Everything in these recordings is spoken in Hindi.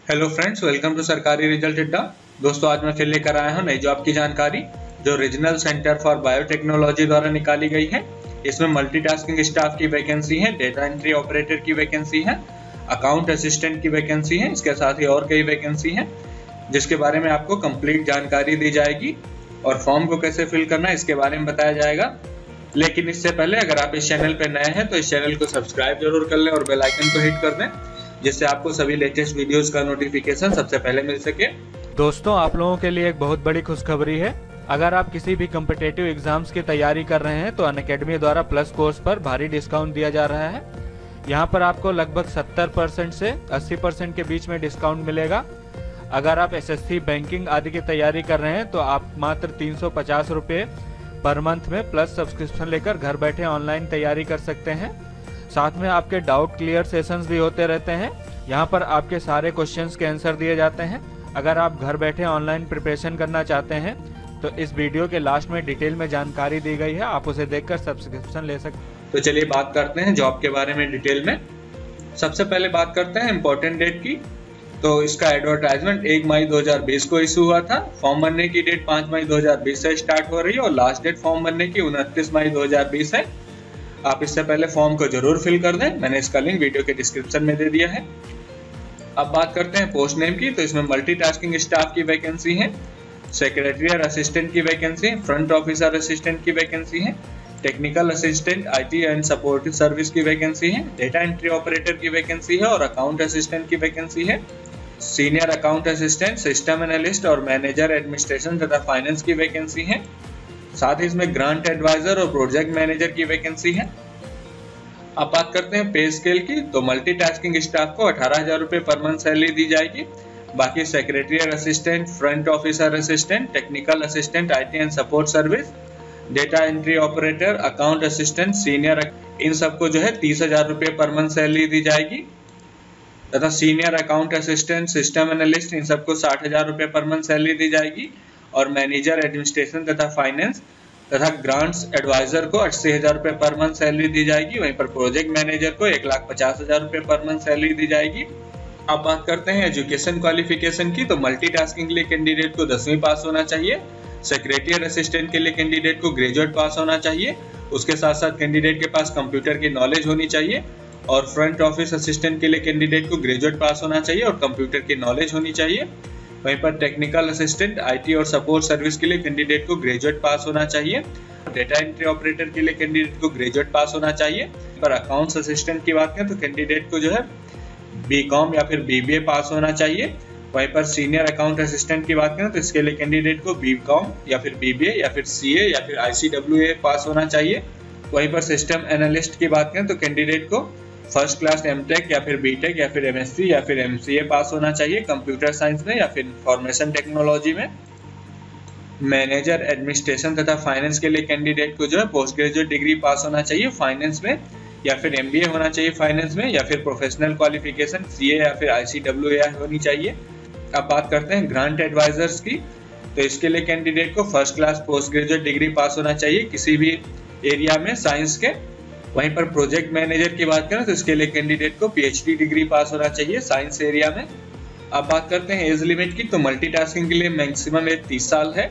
हेलो फ्रेंड्स, वेलकम टू सरकारी रिजल्ट अड्डा। दोस्तों, आज मैं फिर लेकर आया हूं नई जॉब की जानकारी जो रीजनल सेंटर फॉर बायोटेक्नोलॉजी द्वारा निकाली गई है। इसमें मल्टीटास्किंग स्टाफ की वैकेंसी है, डेटा एंट्री ऑपरेटर की वैकेंसी है, अकाउंट असिस्टेंट की वैकेंसी है, इसके साथ ही और कई वैकेंसी हैं जिसके बारे में आपको कंप्लीट जानकारी दी जाएगी और फॉर्म को कैसे फिल करना है इसके बारे में बताया जाएगा। लेकिन इससे पहले अगर आप इस चैनल पर नए हैं तो इस चैनल को सब्सक्राइब जरूर कर लें और बेल आइकन को हिट कर दें जिससे आपको सभी लेटेस्ट वीडियोस का नोटिफिकेशन सबसे पहले मिल सके। दोस्तों, आप लोगों के लिए एक बहुत बड़ी खुशखबरी है। अगर आप किसी भी कॉम्पिटिटिव एग्जाम्स की तैयारी कर रहे हैं तो अनअकैडमी द्वारा प्लस कोर्स पर भारी डिस्काउंट दिया जा रहा है। यहाँ पर आपको लगभग 70% से 80% के बीच में डिस्काउंट मिलेगा। अगर आप एसएससी, बैंकिंग आदि की तैयारी कर रहे हैं तो आप मात्र 350 रुपये पर मंथ में प्लस सब्सक्रिप्शन लेकर घर बैठे ऑनलाइन तैयारी कर सकते हैं। साथ में आपके डाउट क्लियर सेशंस भी होते रहते हैं। यहाँ पर आपके सारे क्वेश्चंस के आंसर दिए जाते हैं। अगर आप घर बैठे ऑनलाइन प्रिपरेशन करना चाहते हैं तो इस वीडियो के लास्ट में डिटेल में जानकारी दी गई है, आप उसे देखकर सब्सक्रिप्शन ले सकते हैं। तो चलिए बात करते हैं जॉब के बारे में डिटेल में। सबसे पहले बात करते हैं इम्पोर्टेंट डेट की। तो इसका एडवर्टाइजमेंट 1 मई 2020 को इशू हुआ था। फॉर्म भरने की डेट 5 मई 2020 से स्टार्ट हो रही है और लास्ट डेट फॉर्म भरने की 29 मई 2020 है। आप इससे पहले फॉर्म को जरूर फिल कर दें, मैंने इसका लिंक वीडियो के डिस्क्रिप्शन में दे दिया है। अब बात करते हैं पोस्ट नेम की। तो इसमें मल्टीटास्किंग स्टाफ की वैकेंसी है, सेक्रेटरी असिस्टेंट की वैकेंसी है, फ्रंट ऑफिसर असिस्टेंट की वैकेंसी है, technical assistant IT and supportive service की वैकेंसी है, डेटा एंट्री ऑपरेटर की वैकेंसी है और अकाउंट असिस्टेंट की वैकेंसी है, senior account assistant, system analyst और मैनेजर एडमिनिस्ट्रेशन तथा फाइनेंस की वैकेंसी है। साथ ही इसमें ग्रांट एडवाइजर और प्रोजेक्ट मैनेजर की वैकेंसी है। अब बात करते हैं पे स्केल की। तो मल्टीटास्किंग स्टाफ को 18,000 रुपये पर मंथ सैलरी दी जाएगी। बाकी secretary assistant, front officer assistant, technical assistant IT and support service, data entry operator, account assistant, senior, इन सबको जो है 30,000 रुपये पर मंथ सैलरी दी जाएगी। तथा senior account assistant, system analyst, इन सबको 60,000 रुपये पर मंथ सैलरी दी जाएगी। और मैनेजर एडमिनिस्ट्रेशन तथा फाइनेंस तथा ग्रांट्स एडवाइजर को 80,000 रुपये पर मंथ सैलरी दी जाएगी। वहीं पर प्रोजेक्ट मैनेजर को 1,50,000 रुपये पर मंथ सैलरी दी जाएगी। अब बात करते हैं एजुकेशन क्वालिफिकेशन की। तो मल्टीटास्किंग के लिए कैंडिडेट को 10वीं पास होना चाहिए, सेक्रेटरी असिस्टेंट के लिए कैंडिडेट को ग्रेजुएट पास होना चाहिए, उसके साथ साथ कैंडिडेट के पास कंप्यूटर की नॉलेज होनी चाहिए, और फ्रंट ऑफिस असिस्टेंट के लिए कैंडिडेट को ग्रेजुएट पास होना चाहिए और कंप्यूटर की नॉलेज होनी चाहिए। वहीं पर टेक्निकल असिस्टेंट आईटी और सपोर्ट सर्विस के लिए कैंडिडेट को ग्रेजुएट पास होना चाहिए। डेटा एंट्री ऑपरेटर के लिए कैंडिडेट को ग्रेजुएट पास होना चाहिए। पर अकाउंट्स असिस्टेंट की बात करें तो कैंडिडेट को जो है बीकॉम या फिर बीबीए पास होना चाहिए। वहीं पर सीनियर अकाउंट असिस्टेंट की बात करें तो इसके लिए कैंडिडेट को बीकॉम या फिर बीबीए या फिर सीए या फिर ICWA पास होना चाहिए। वहीं पर सिस्टम एनालिस्ट की बात करें तो कैंडिडेट को फर्स्ट क्लास एमटेक या फिर बीटेक या फिर एमएससी या फिर एमसीए पास होना चाहिए कंप्यूटर साइंस में या फिर इंफॉर्मेशन टेक्नोलॉजी में। मैनेजर एडमिनिस्ट्रेशन तथा फाइनेंस के लिए कैंडिडेट को जो है पोस्ट ग्रेजुएट डिग्री पास होना चाहिए फाइनेंस में, या फिर MBA होना चाहिए फाइनेंस में, या फिर प्रोफेशनल क्वालिफिकेशन CA या फिर ICWA होनी चाहिए। अब बात करते हैं ग्रांट एडवाइजर्स की। तो इसके लिए कैंडिडेट को first class post graduate degree pass होना चाहिए किसी भी एरिया में साइंस के। वहीं पर प्रोजेक्ट मैनेजर की बात करें तो इसके लिए कैंडिडेट को PhD डिग्री पास होना चाहिए साइंस एरिया में। अब बात करते हैं एज लिमिट की। तो मल्टीटास्किंग के लिए मैक्सिमम एज 30 साल है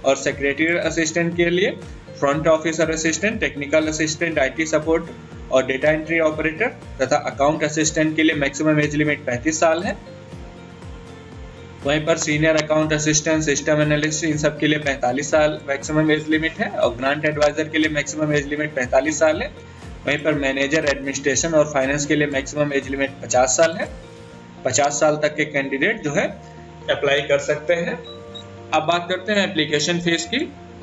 और सेक्रेटरी असिस्टेंट के लिए, front officer assistant, technical assistant, IT support और डेटा एंट्री ऑपरेटर तथा अकाउंट असिस्टेंट के लिए मैक्सिमम एज लिमिट 35 साल है। वहीं पर senior account assistant, system analyst, इन सब के लिए 45 साल मैक्सिमम एज लिमिट है और ग्रांट एडवाइजर के लिए मैक्सिमम एज लिमिट 45 साल है। वहीं पर मैनेजर एडमिनिस्ट्रेशन और फाइनेंस के लिए मैक्सिमम एज लिमिट 50 साल है। 50 साल तक के कैंडिडेट जो है अप्लाई कर सकते हैं। अब बात करते हैं एप्लीकेशन फीस की।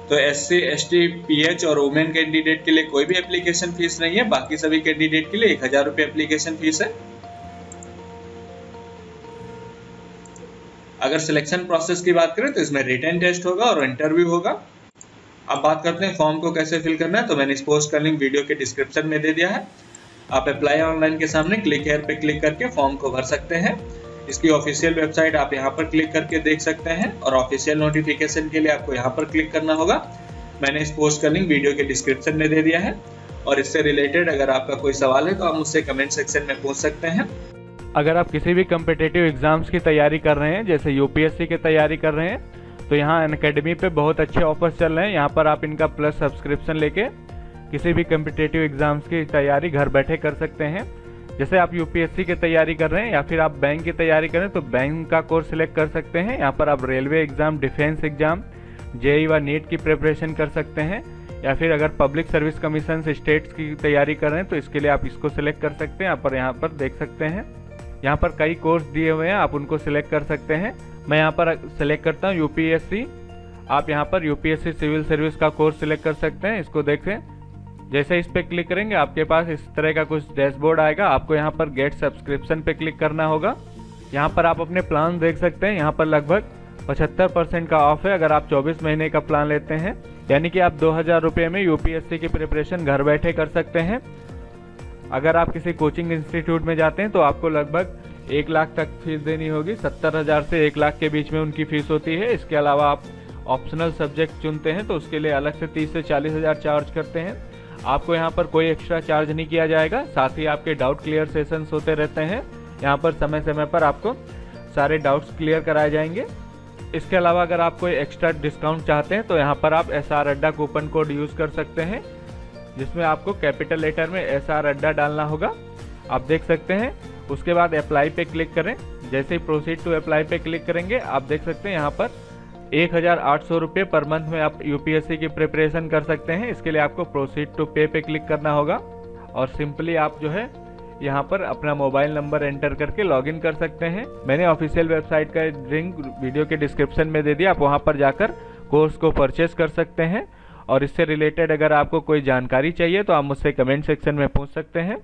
तो SC, ST, PH और वुमेन कैंडिडेट के लिए कोई भी एप्लीकेशन फीस नहीं है। बाकी सभी कैंडिडेट के लिए 1,000 रुपये एप्लीकेशन फीस है। अगर सिलेक्शन प्रोसेस की बात करें तो इसमें रिटन टेस्ट होगा और इंटरव्यू होगा। अब बात करते हैं फॉर्म को कैसे फिल करना है। तो मैंने इस पोस्ट का लिंक वीडियो के डिस्क्रिप्शन में दे दिया है। आप अप्लाई ऑनलाइन के सामने क्लिक हेयर पे क्लिक करके फॉर्म को भर सकते हैं। इसकी ऑफिशियल वेबसाइट आप यहाँ पर क्लिक करके देख सकते हैं और ऑफिशियल नोटिफिकेशन के लिए आपको यहाँ पर क्लिक करना होगा। मैंने इस पोस्ट का लिंक वीडियो के डिस्क्रिप्शन में दे दिया है और इससे रिलेटेड अगर आपका कोई सवाल है तो आप मुझसे कमेंट सेक्शन में पूछ सकते हैं। अगर आप किसी भी कम्पिटिटिव एग्ज़ाम्स की तैयारी कर रहे हैं, जैसे यूपीएससी की तैयारी कर रहे हैं, तो यहाँ अनअकैडमी पे बहुत अच्छे ऑफर्स चल रहे हैं। यहाँ पर आप इनका प्लस सब्सक्रिप्शन लेके किसी भी कम्पिटिटिव एग्ज़ाम्स की तैयारी घर बैठे कर सकते हैं। जैसे आप यूपीएससी की तैयारी कर रहे हैं या फिर आप बैंक की तैयारी कर रहे हैं तो बैंक का कोर्स सिलेक्ट कर सकते हैं। यहाँ पर आप railway exam, defence exam, JEE व नीट की प्रिपरेशन कर सकते हैं। या फिर अगर पब्लिक सर्विस कमीशन स्टेट्स की तैयारी कर रहे हैं तो इसके लिए आप इसको सिलेक्ट कर सकते हैं। यहाँ पर देख सकते हैं, यहाँ पर कई कोर्स दिए हुए हैं, आप उनको सिलेक्ट कर सकते हैं। मैं यहाँ पर सिलेक्ट करता हूँ यूपीएससी। आप यहाँ पर यूपीएससी सिविल सर्विस का कोर्स सिलेक्ट कर सकते हैं। इसको देखें, जैसे इस पे क्लिक करेंगे आपके पास इस तरह का कुछ डैशबोर्ड आएगा। आपको यहाँ पर गेट सब्सक्रिप्शन पे क्लिक करना होगा। यहाँ पर आप अपने प्लान देख सकते हैं, यहाँ पर लगभग 75% का ऑफ है अगर आप 24 महीने का प्लान लेते हैं। यानी कि आप 2000 रुपये में यूपीएससी की प्रिपरेशन घर बैठे कर सकते हैं। अगर आप किसी कोचिंग इंस्टीट्यूट में जाते हैं तो आपको लगभग 1 लाख तक फीस देनी होगी। 70,000 से 1 लाख के बीच में उनकी फ़ीस होती है। इसके अलावा आप ऑप्शनल सब्जेक्ट चुनते हैं तो उसके लिए अलग से 30 से 40,000 चार्ज करते हैं। आपको यहाँ पर कोई एक्स्ट्रा चार्ज नहीं किया जाएगा। साथ ही आपके डाउट क्लियर सेशंस होते रहते हैं। यहाँ पर समय समय पर आपको सारे डाउट्स क्लियर कराए जाएंगे। इसके अलावा अगर आप कोई एक्स्ट्रा डिस्काउंट चाहते हैं तो यहाँ पर आप SR अड्डा कूपन कोड यूज़ कर सकते हैं, जिसमें आपको कैपिटल लेटर में SR अड्डा डालना होगा। आप देख सकते हैं। उसके बाद अप्लाई पे क्लिक करें। जैसे ही प्रोसीड टू अप्लाई पे क्लिक करेंगे आप देख सकते हैं यहाँ पर 1800 रुपये पर मंथ में आप यूपीएससी की प्रिपरेशन कर सकते हैं। इसके लिए आपको प्रोसीड टू पे क्लिक करना होगा और सिंपली आप जो है यहाँ पर अपना मोबाइल नंबर एंटर करके लॉगिन कर सकते हैं। मैंने ऑफिशियल वेबसाइट का लिंक वीडियो के डिस्क्रिप्शन में दे दिया, आप वहाँ पर जाकर कोर्स को परचेस कर सकते हैं। और इससे रिलेटेड अगर आपको कोई जानकारी चाहिए तो आप मुझसे कमेंट सेक्शन में पूछ सकते हैं।